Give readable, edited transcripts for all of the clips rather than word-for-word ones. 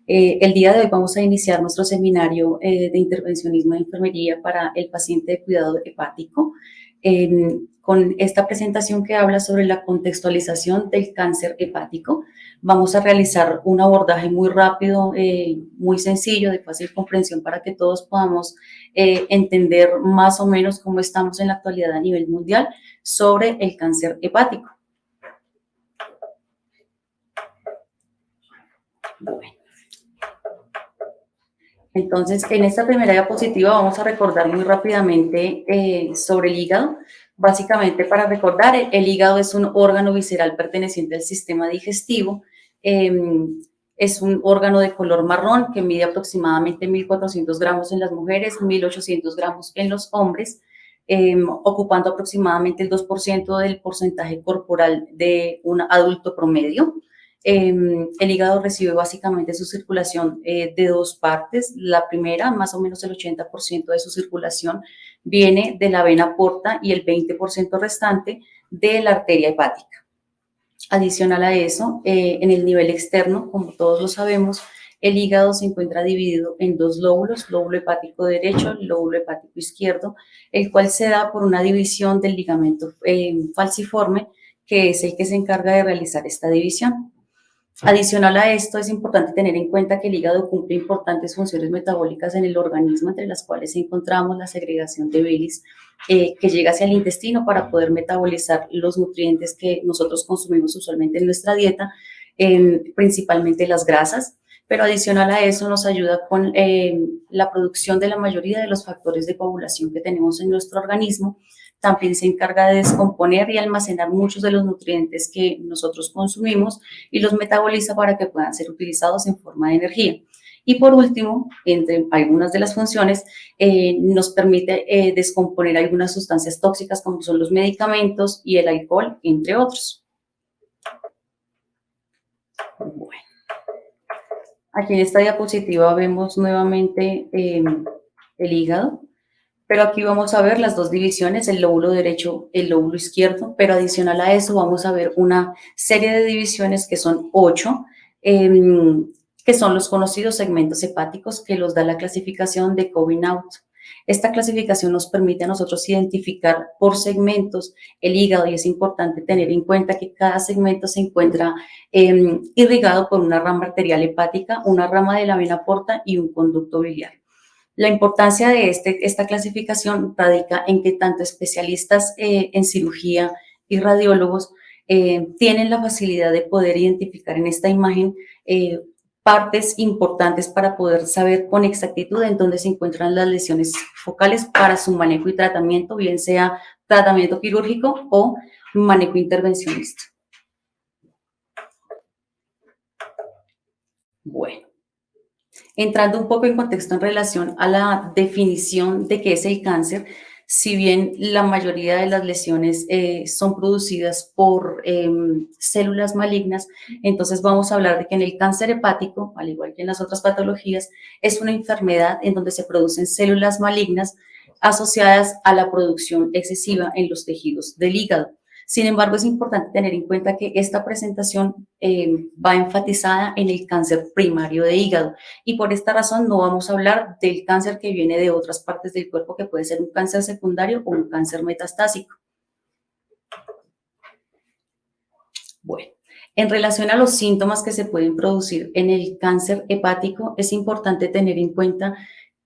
El día de hoy vamos a iniciar nuestro seminario de intervencionismo de enfermería para el paciente de cuidado hepático, con esta presentación que habla sobre la contextualización del cáncer hepático. Vamos a realizar un abordaje muy rápido, muy sencillo, de fácil comprensión para que todos podamos entender más o menos cómo estamos en la actualidad a nivel mundial sobre el cáncer hepático. Bueno. Entonces, en esta primera diapositiva vamos a recordar muy rápidamente sobre el hígado. Básicamente, para recordar, el hígado es un órgano visceral perteneciente al sistema digestivo. Es un órgano de color marrón que mide aproximadamente 1.400 gramos en las mujeres, 1.800 gramos en los hombres, ocupando aproximadamente el 2% del porcentaje corporal de un adulto promedio. El hígado recibe básicamente su circulación de dos partes. La primera, más o menos el 80% de su circulación, viene de la vena porta y el 20% restante de la arteria hepática. Adicional a eso, en el nivel externo, como todos lo sabemos, el hígado se encuentra dividido en dos lóbulos, lóbulo hepático derecho, lóbulo hepático izquierdo, el cual se da por una división del ligamento falciforme, que es el que se encarga de realizar esta división. Adicional a esto, es importante tener en cuenta que el hígado cumple importantes funciones metabólicas en el organismo, entre las cuales encontramos la segregación de bilis que llega hacia el intestino para poder metabolizar los nutrientes que nosotros consumimos usualmente en nuestra dieta, principalmente las grasas, pero adicional a eso nos ayuda con la producción de la mayoría de los factores de coagulación que tenemos en nuestro organismo. También se encarga de descomponer y almacenar muchos de los nutrientes que nosotros consumimos y los metaboliza para que puedan ser utilizados en forma de energía. Y por último, entre algunas de las funciones, nos permite descomponer algunas sustancias tóxicas como son los medicamentos y el alcohol, entre otros. Bueno, aquí en esta diapositiva vemos nuevamente el hígado. Pero aquí vamos a ver las dos divisiones, el lóbulo derecho, el lóbulo izquierdo, pero adicional a eso vamos a ver una serie de divisiones que son 8, que son los conocidos segmentos hepáticos que los da la clasificación de Cobbin-Out. Esta clasificación nos permite a nosotros identificar por segmentos el hígado y es importante tener en cuenta que cada segmento se encuentra irrigado por una rama arterial hepática, una rama de la vena porta y un conducto biliar. La importancia de esta clasificación radica en que tanto especialistas en cirugía y radiólogos tienen la facilidad de poder identificar en esta imagen partes importantes para poder saber con exactitud en dónde se encuentran las lesiones focales para su manejo y tratamiento, bien sea tratamiento quirúrgico o manejo intervencionista. Bueno. Entrando un poco en contexto en relación a la definición de qué es el cáncer, si bien la mayoría de las lesiones son producidas por células malignas, entonces vamos a hablar de que en el cáncer hepático, al igual que en las otras patologías, es una enfermedad en donde se producen células malignas asociadas a la producción excesiva en los tejidos del hígado. Sin embargo, es importante tener en cuenta que esta presentación va enfatizada en el cáncer primario de hígado y por esta razón no vamos a hablar del cáncer que viene de otras partes del cuerpo, que puede ser un cáncer secundario o un cáncer metastásico. Bueno, en relación a los síntomas que se pueden producir en el cáncer hepático, es importante tener en cuenta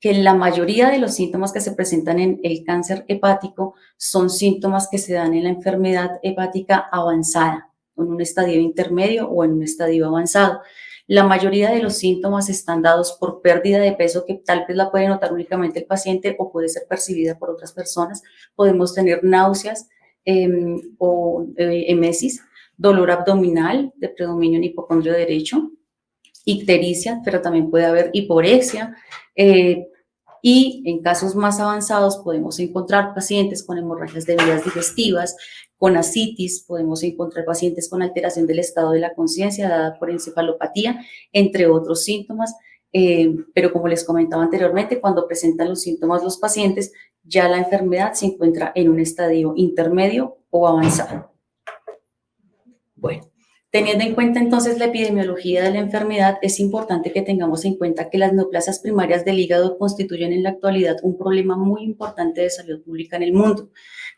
que la mayoría de los síntomas que se presentan en el cáncer hepático son síntomas que se dan en la enfermedad hepática avanzada, en un estadio intermedio o en un estadio avanzado. La mayoría de los síntomas están dados por pérdida de peso que tal vez la puede notar únicamente el paciente o puede ser percibida por otras personas. Podemos tener náuseas o emesis, dolor abdominal de predominio en hipocondrio derecho, ictericia, pero también puede haber hiporexia, y en casos más avanzados podemos encontrar pacientes con hemorragias de vías digestivas, con ascitis, podemos encontrar pacientes con alteración del estado de la conciencia dada por encefalopatía, entre otros síntomas, pero como les comentaba anteriormente, cuando presentan los síntomas los pacientes, ya la enfermedad se encuentra en un estadio intermedio o avanzado. Bueno, Teniendo en cuenta entonces la epidemiología de la enfermedad, es importante que tengamos en cuenta que las neoplasias primarias del hígado constituyen en la actualidad un problema muy importante de salud pública en el mundo.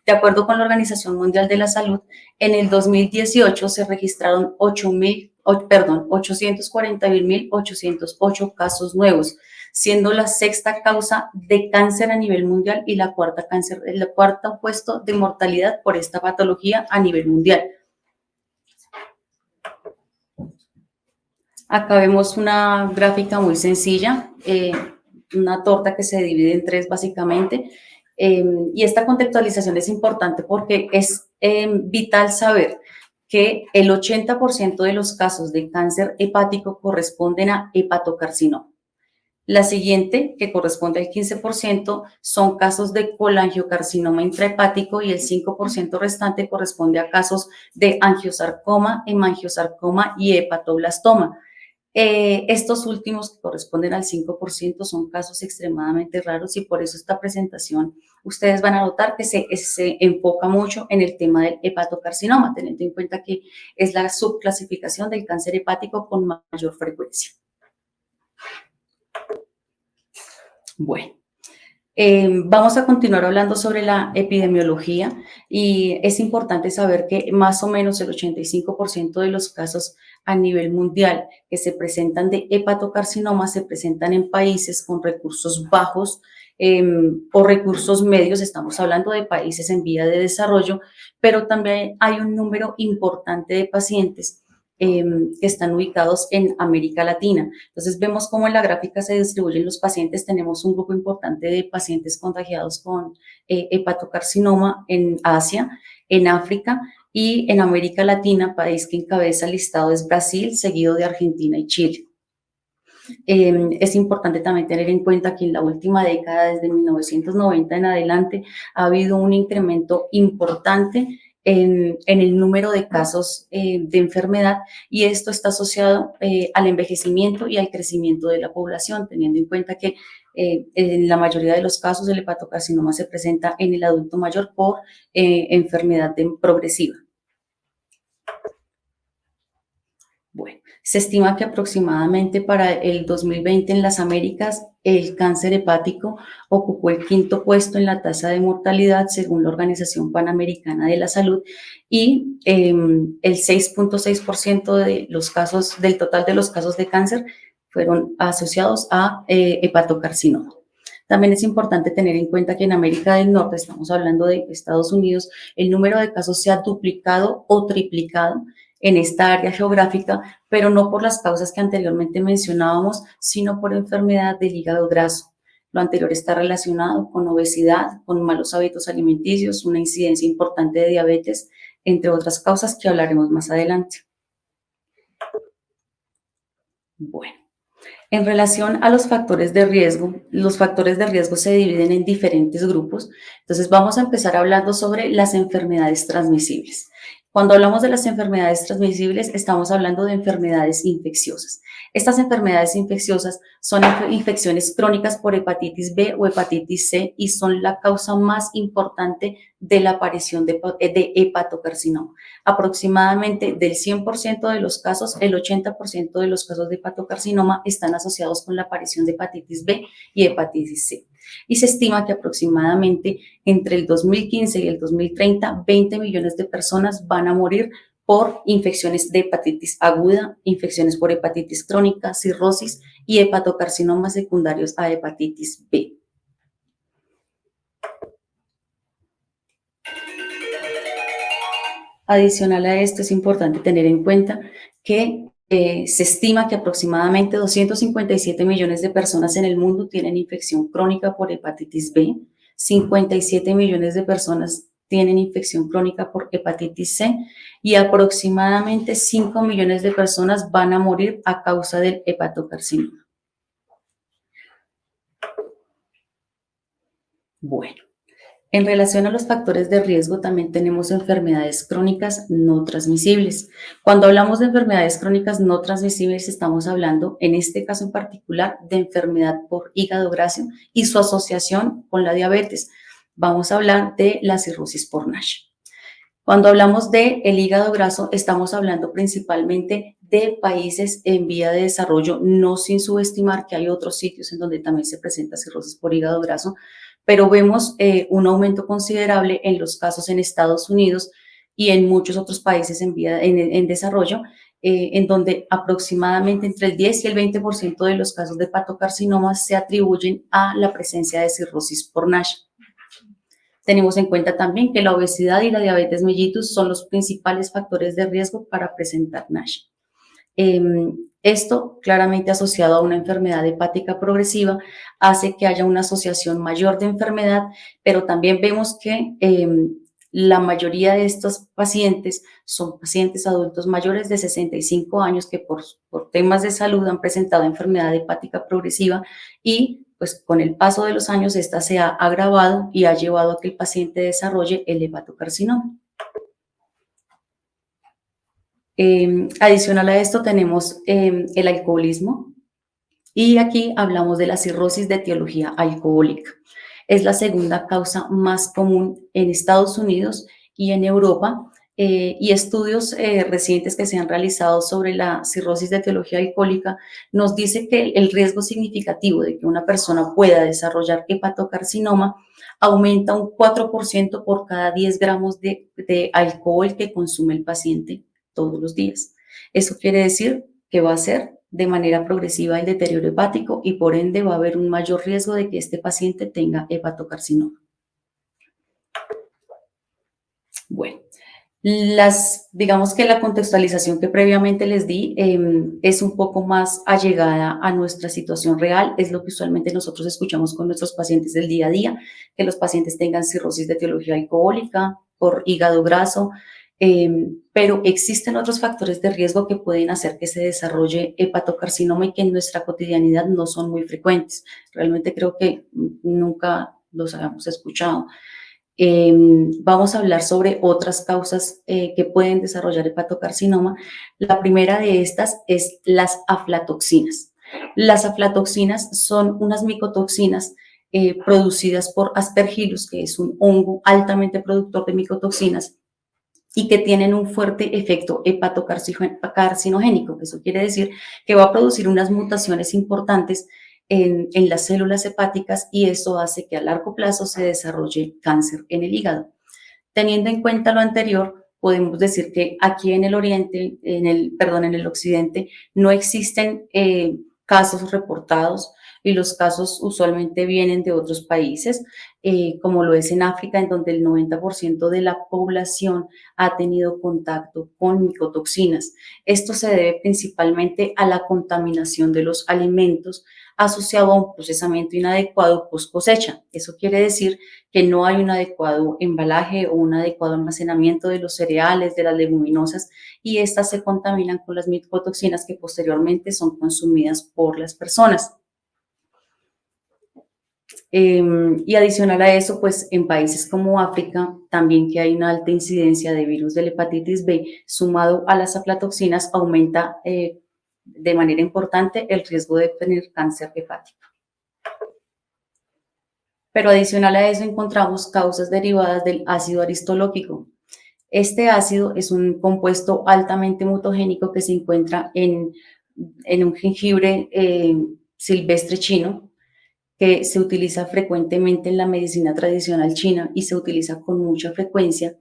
De acuerdo con la Organización Mundial de la Salud, en el 2018 se registraron 841.808 casos nuevos, siendo la sexta causa de cáncer a nivel mundial y la cuarta puesto de mortalidad por esta patología a nivel mundial. Acá vemos una gráfica muy sencilla, una torta que se divide en tres básicamente, y esta contextualización es importante porque es vital saber que el 80% de los casos de cáncer hepático corresponden a hepatocarcinoma. La siguiente, que corresponde al 15%, son casos de colangiocarcinoma intrahepático y el 5% restante corresponde a casos de angiosarcoma, hemangiosarcoma y hepatoblastoma. Estos últimos, que corresponden al 5%, son casos extremadamente raros y por eso esta presentación ustedes van a notar que se enfoca mucho en el tema del hepatocarcinoma, teniendo en cuenta que es la subclasificación del cáncer hepático con mayor frecuencia. Bueno. Vamos a continuar hablando sobre la epidemiología y es importante saber que más o menos el 85% de los casos a nivel mundial que se presentan de hepatocarcinoma se presentan en países con recursos bajos o recursos medios, estamos hablando de países en vía de desarrollo, pero también hay un número importante de pacientes que están ubicados en América Latina. Entonces vemos cómo en la gráfica se distribuyen los pacientes. Tenemos un grupo importante de pacientes contagiados con hepatocarcinoma en Asia, en África y en América Latina. País que encabeza el listado es Brasil, seguido de Argentina y Chile. Es importante también tener en cuenta que en la última década, desde 1990 en adelante, ha habido un incremento importante en el número de casos de enfermedad y esto está asociado al envejecimiento y al crecimiento de la población, teniendo en cuenta que en la mayoría de los casos el hepatocarcinoma se presenta en el adulto mayor por enfermedad progresiva. Bueno, se estima que aproximadamente para el 2020 en las Américas el cáncer hepático ocupó el quinto puesto en la tasa de mortalidad según la Organización Panamericana de la Salud y el 6.6% de los casos, del total de los casos de cáncer fueron asociados a hepatocarcinoma. También es importante tener en cuenta que en América del Norte, estamos hablando de Estados Unidos, el número de casos se ha duplicado o triplicado en esta área geográfica, pero no por las causas que anteriormente mencionábamos, sino por enfermedad del hígado graso. Lo anterior está relacionado con obesidad, con malos hábitos alimenticios, una incidencia importante de diabetes, entre otras causas que hablaremos más adelante. Bueno. En relación a los factores de riesgo se dividen en diferentes grupos. Entonces, vamos a empezar hablando sobre las enfermedades transmisibles. Cuando hablamos de las enfermedades transmisibles, estamos hablando de enfermedades infecciosas. Estas enfermedades infecciosas son infecciones crónicas por hepatitis B o hepatitis C y son la causa más importante de la aparición de hepatocarcinoma. Aproximadamente del 100% de los casos, el 80% de los casos de hepatocarcinoma están asociados con la aparición de hepatitis B y hepatitis C. Y se estima que aproximadamente entre el 2015 y el 2030, 20 millones de personas van a morir por infecciones de hepatitis aguda, infecciones por hepatitis crónica, cirrosis y hepatocarcinomas secundarios a hepatitis B. Adicional a esto, es importante tener en cuenta que se estima que aproximadamente 257 millones de personas en el mundo tienen infección crónica por hepatitis B, 57 millones de personas tienen infección crónica por hepatitis C y aproximadamente 5 millones de personas van a morir a causa del hepatocarcinoma. Bueno. En relación a los factores de riesgo, también tenemos enfermedades crónicas no transmisibles. Cuando hablamos de enfermedades crónicas no transmisibles, estamos hablando, en este caso en particular, de enfermedad por hígado graso y su asociación con la diabetes. Vamos a hablar de la cirrosis por NASH. Cuando hablamos de el hígado graso, estamos hablando principalmente de países en vía de desarrollo, no sin subestimar que hay otros sitios en donde también se presenta cirrosis por hígado graso, pero vemos un aumento considerable en los casos en Estados Unidos y en muchos otros países en desarrollo, en donde aproximadamente entre el 10 y el 20% de los casos de hepatocarcinoma se atribuyen a la presencia de cirrosis por NASH. Tenemos en cuenta también que la obesidad y la diabetes mellitus son los principales factores de riesgo para presentar NASH. Esto, claramente asociado a una enfermedad hepática progresiva, hace que haya una asociación mayor de enfermedad, pero también vemos que la mayoría de estos pacientes son pacientes adultos mayores de 65 años que por temas de salud han presentado enfermedad hepática progresiva y pues con el paso de los años esta se ha agravado y ha llevado a que el paciente desarrolle el hepatocarcinoma. Adicional a esto tenemos el alcoholismo y aquí hablamos de la cirrosis de etiología alcohólica. Es la segunda causa más común en Estados Unidos y en Europa, y estudios recientes que se han realizado sobre la cirrosis de etiología alcohólica nos dice que el riesgo significativo de que una persona pueda desarrollar hepatocarcinoma aumenta un 4% por cada 10 gramos de alcohol que consume el paciente todos los días. Eso quiere decir que va a ser de manera progresiva el deterioro hepático y por ende va a haber un mayor riesgo de que este paciente tenga hepatocarcinoma. Bueno, digamos que la contextualización que previamente les di es un poco más allegada a nuestra situación real, es lo que usualmente nosotros escuchamos con nuestros pacientes del día a día, que los pacientes tengan cirrosis de etiología alcohólica, por hígado graso, pero existen otros factores de riesgo que pueden hacer que se desarrolle hepatocarcinoma y que en nuestra cotidianidad no son muy frecuentes. Realmente creo que nunca los habíamos escuchado. Vamos a hablar sobre otras causas que pueden desarrollar hepatocarcinoma. La primera de estas es las aflatoxinas. Las aflatoxinas son unas micotoxinas producidas por Aspergillus, que es un hongo altamente productor de micotoxinas y que tienen un fuerte efecto hepatocarcinogénico. Eso quiere decir que va a producir unas mutaciones importantes en las células hepáticas y eso hace que a largo plazo se desarrolle cáncer en el hígado. Teniendo en cuenta lo anterior, podemos decir que aquí en el oriente, en el occidente, no existen casos reportados y los casos usualmente vienen de otros países, como lo es en África, en donde el 90% de la población ha tenido contacto con micotoxinas. Esto se debe principalmente a la contaminación de los alimentos asociado a un procesamiento inadecuado post cosecha. Eso quiere decir que no hay un adecuado embalaje o un adecuado almacenamiento de los cereales, de las leguminosas, y estas se contaminan con las micotoxinas que posteriormente son consumidas por las personas. Y adicional a eso, pues en países como África, también que hay una alta incidencia de virus de la hepatitis B, sumado a las aflatoxinas, aumenta de manera importante el riesgo de tener cáncer hepático. Pero adicional a eso encontramos causas derivadas del ácido aristolóquico. Este ácido es un compuesto altamente mutagénico que se encuentra en un jengibre silvestre chino, que se utiliza frecuentemente en la medicina tradicional china y se utiliza con mucha frecuencia,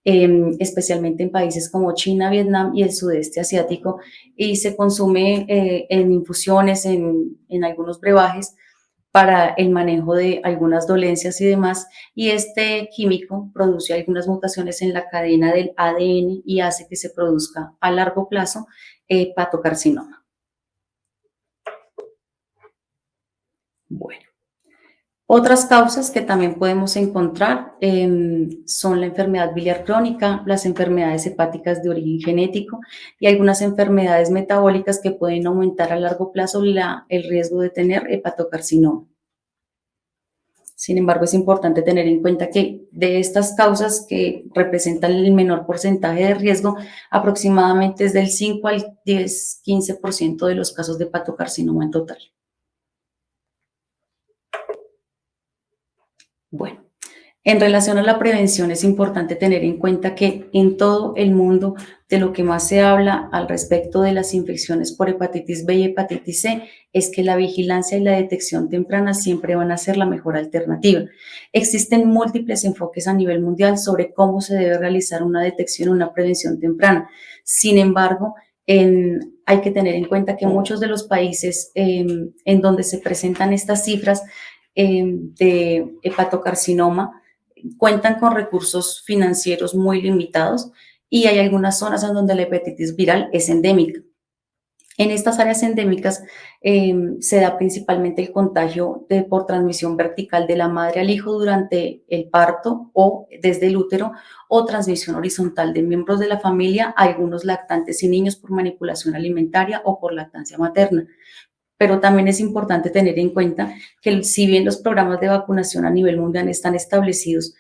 especialmente en países como China, Vietnam y el sudeste asiático, y se consume en infusiones, en algunos brebajes, para el manejo de algunas dolencias y demás, y este químico produce algunas mutaciones en la cadena del ADN y hace que se produzca a largo plazo hepatocarcinoma. Bueno. Otras causas que también podemos encontrar son la enfermedad biliar crónica, las enfermedades hepáticas de origen genético y algunas enfermedades metabólicas que pueden aumentar a largo plazo el riesgo de tener hepatocarcinoma. Sin embargo, es importante tener en cuenta que de estas causas que representan el menor porcentaje de riesgo, aproximadamente es del 5 al 10-15% de los casos de hepatocarcinoma en total. Bueno, En relación a la prevención, es importante tener en cuenta que en todo el mundo de lo que más se habla al respecto de las infecciones por hepatitis B y hepatitis C es que la vigilancia y la detección temprana siempre van a ser la mejor alternativa. Existen múltiples enfoques a nivel mundial sobre cómo se debe realizar una detección, una prevención temprana. Sin embargo, hay que tener en cuenta que muchos de los países en donde se presentan estas cifras de hepatocarcinoma cuentan con recursos financieros muy limitados y hay algunas zonas en donde la hepatitis viral es endémica. En estas áreas endémicas se da principalmente el contagio por transmisión vertical de la madre al hijo durante el parto o desde el útero, o transmisión horizontal de miembros de la familia a algunos lactantes y niños por manipulación alimentaria o por lactancia materna. Pero también es importante tener en cuenta que si bien los programas de vacunación a nivel mundial están establecidos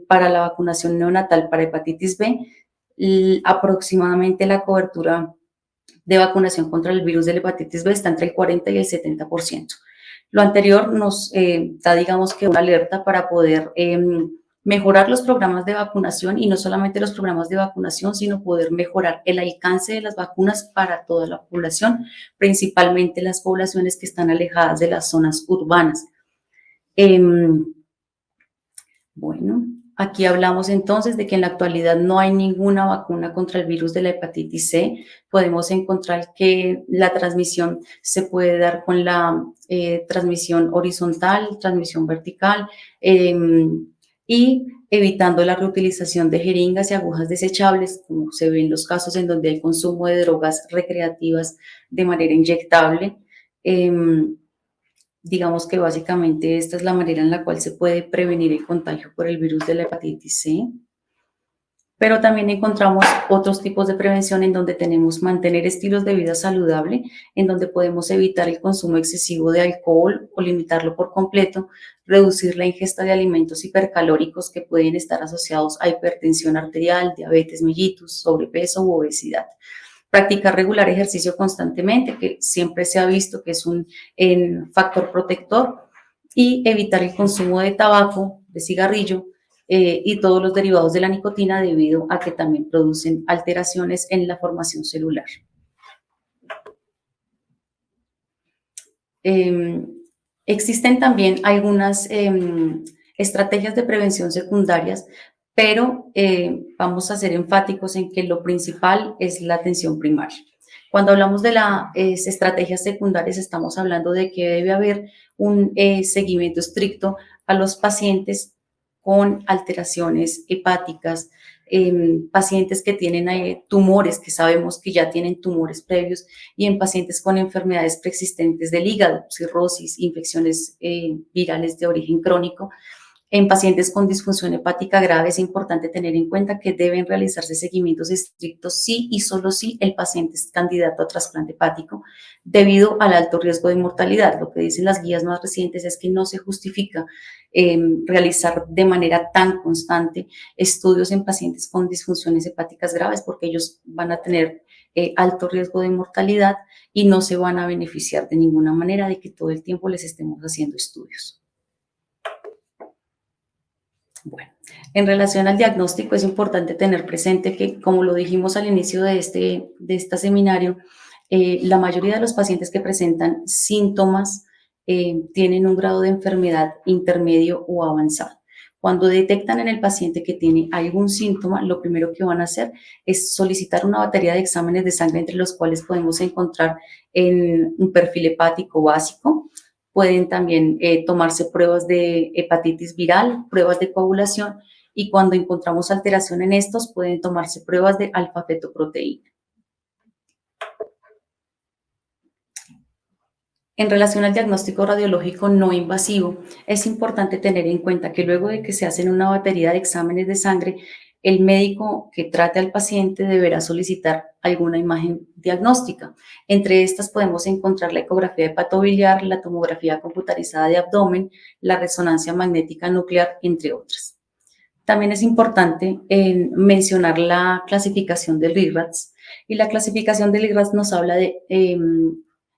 para la vacunación neonatal para hepatitis B, aproximadamente la cobertura de vacunación contra el virus de la hepatitis B está entre el 40 y el 70%. Lo anterior nos da, digamos que, una alerta para poder mejorar los programas de vacunación, y no solamente los programas de vacunación, sino poder mejorar el alcance de las vacunas para toda la población, principalmente las poblaciones que están alejadas de las zonas urbanas. Bueno, aquí hablamos entonces de que en la actualidad no hay ninguna vacuna contra el virus de la hepatitis C. Podemos encontrar que la transmisión se puede dar con la transmisión horizontal, transmisión vertical, y evitando la reutilización de jeringas y agujas desechables, como se ve en los casos en donde hay consumo de drogas recreativas de manera inyectable. Digamos que básicamente esta es la manera en la cual se puede prevenir el contagio por el virus de la hepatitis C. Pero también encontramos otros tipos de prevención en donde tenemos mantener estilos de vida saludable, en donde podemos evitar el consumo excesivo de alcohol o limitarlo por completo, reducir la ingesta de alimentos hipercalóricos que pueden estar asociados a hipertensión arterial, diabetes mellitus, sobrepeso u obesidad. Practicar regular ejercicio constantemente, que siempre se ha visto que es un factor protector, y evitar el consumo de tabaco, de cigarrillo y todos los derivados de la nicotina, debido a que también producen alteraciones en la formación celular. Existen también algunas estrategias de prevención secundarias, pero vamos a ser enfáticos en que lo principal es la atención primaria. Cuando hablamos de las estrategias secundarias, estamos hablando de que debe haber un seguimiento estricto a los pacientes con alteraciones hepáticas, pacientes que tienen tumores, que sabemos que ya tienen tumores previos, y en pacientes con enfermedades preexistentes del hígado, cirrosis, infecciones virales de origen crónico. En pacientes con disfunción hepática grave es importante tener en cuenta que deben realizarse seguimientos estrictos si y solo si el paciente es candidato a trasplante hepático, debido al alto riesgo de mortalidad. Lo que dicen las guías más recientes es que no se justifica realizar de manera tan constante estudios en pacientes con disfunciones hepáticas graves, porque ellos van a tener alto riesgo de mortalidad y no se van a beneficiar de ninguna manera de que todo el tiempo les estemos haciendo estudios. Bueno, en relación al diagnóstico, es importante tener presente que, como lo dijimos al inicio de este seminario, la mayoría de los pacientes que presentan síntomas tienen un grado de enfermedad intermedio o avanzado. Cuando detectan en el paciente que tiene algún síntoma, lo primero que van a hacer es solicitar una batería de exámenes de sangre, entre los cuales podemos encontrar en un perfil hepático básico. Pueden también tomarse pruebas de hepatitis viral, pruebas de coagulación, y cuando encontramos alteración en estos, pueden tomarse pruebas de alfa-fetoproteína. En relación al diagnóstico radiológico no invasivo, es importante tener en cuenta que luego de que se hacen una batería de exámenes de sangre, el médico que trate al paciente deberá solicitar alguna imagen diagnóstica. Entre estas podemos encontrar la ecografía hepatobiliar, la tomografía computarizada de abdomen, la resonancia magnética nuclear, entre otras. También es importante mencionar la clasificación del IRADS, y la clasificación del IRADS nos habla de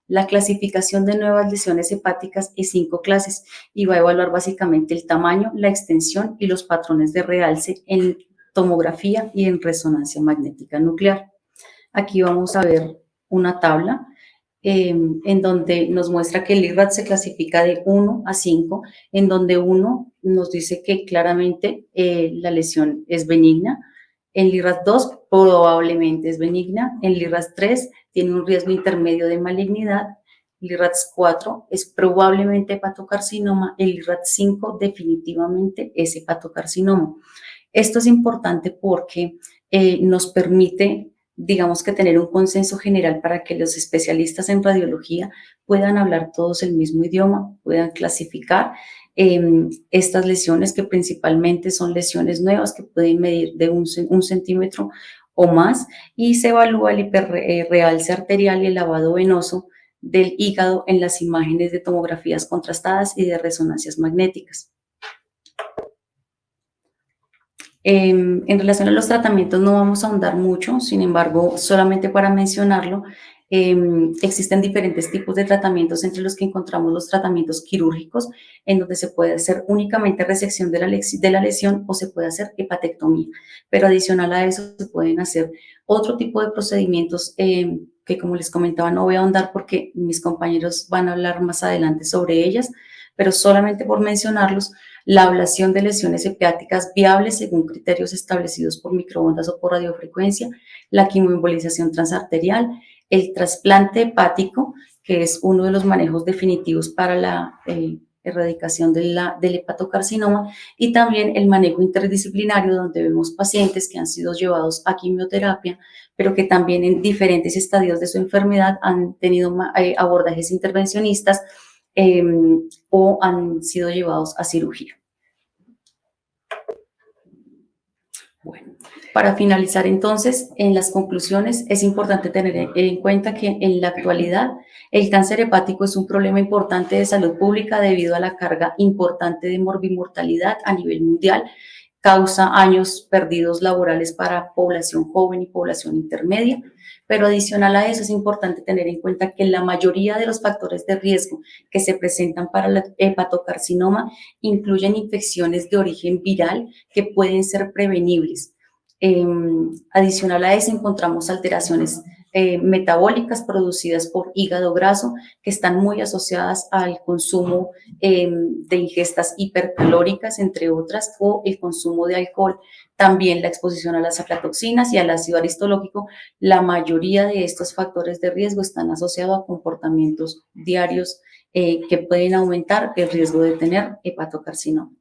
La clasificación de nuevas lesiones hepáticas es 5 clases y va a evaluar básicamente el tamaño, la extensión y los patrones de realce en tomografía y en resonancia magnética nuclear. Aquí vamos a ver una tabla en donde nos muestra que el IRAD se clasifica de 1 a 5, en donde 1 nos dice que claramente la lesión es benigna, el IRAD 2 probablemente es benigna, el IRAD 3 tiene un riesgo intermedio de malignidad, el IRAD 4 es probablemente hepatocarcinoma, el IRAD 5 definitivamente es hepatocarcinoma. Esto es importante porque nos permite, digamos que tener un consenso general para que los especialistas en radiología puedan hablar todos el mismo idioma, puedan clasificar estas lesiones que principalmente son lesiones nuevas que pueden medir de un centímetro o más y se evalúa el hiperrealce arterial y el lavado venoso del hígado en las imágenes de tomografías contrastadas y de resonancias magnéticas. En relación a los tratamientos no vamos a ahondar mucho, sin embargo, solamente para mencionarlo, existen diferentes tipos de tratamientos entre los que encontramos los tratamientos quirúrgicos, en donde se puede hacer únicamente resección de la lesión o se puede hacer hepatectomía, pero adicional a eso se pueden hacer otro tipo de procedimientos que, como les comentaba, no voy a ahondar porque mis compañeros van a hablar más adelante sobre ellas, pero solamente por mencionarlos, la ablación de lesiones hepáticas viables según criterios establecidos por microondas o por radiofrecuencia, la quimioembolización transarterial, el trasplante hepático, que es uno de los manejos definitivos para la erradicación del hepatocarcinoma, y también el manejo interdisciplinario, donde vemos pacientes que han sido llevados a quimioterapia, pero que también en diferentes estadios de su enfermedad han tenido abordajes intervencionistas o han sido llevados a cirugía. Bueno, para finalizar entonces, en las conclusiones es importante tener en cuenta que en la actualidad el cáncer hepático es un problema importante de salud pública debido a la carga importante de morbimortalidad a nivel mundial, causa años perdidos laborales para población joven y población intermedia, pero adicional a eso es importante tener en cuenta que la mayoría de los factores de riesgo que se presentan para el hepatocarcinoma incluyen infecciones de origen viral que pueden ser prevenibles. Adicional a eso encontramos alteraciones metabólicas producidas por hígado graso que están muy asociadas al consumo de ingestas hipercalóricas, entre otras, o el consumo de alcohol. También la exposición a las aflatoxinas y al ácido aristológico. La mayoría de estos factores de riesgo están asociados a comportamientos diarios que pueden aumentar el riesgo de tener hepatocarcinoma.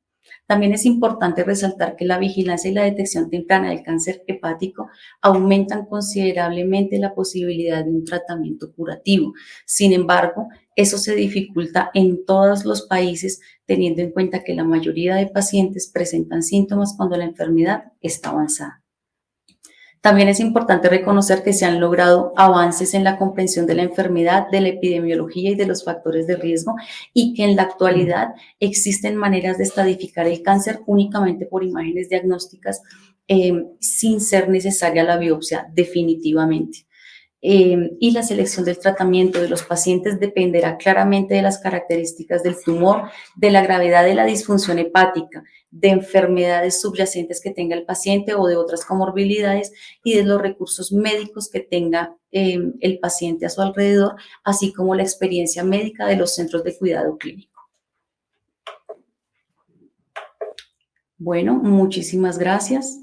También es importante resaltar que la vigilancia y la detección temprana del cáncer hepático aumentan considerablemente la posibilidad de un tratamiento curativo. Sin embargo, eso se dificulta en todos los países, teniendo en cuenta que la mayoría de pacientes presentan síntomas cuando la enfermedad está avanzada. También es importante reconocer que se han logrado avances en la comprensión de la enfermedad, de la epidemiología y de los factores de riesgo, y que en la actualidad existen maneras de estadificar el cáncer únicamente por imágenes diagnósticas sin ser necesaria la biopsia definitivamente. Y la selección del tratamiento de los pacientes dependerá claramente de las características del tumor, de la gravedad de la disfunción hepática, de enfermedades subyacentes que tenga el paciente o de otras comorbilidades y de los recursos médicos que tenga el paciente a su alrededor, así como la experiencia médica de los centros de cuidado clínico. Bueno, muchísimas gracias.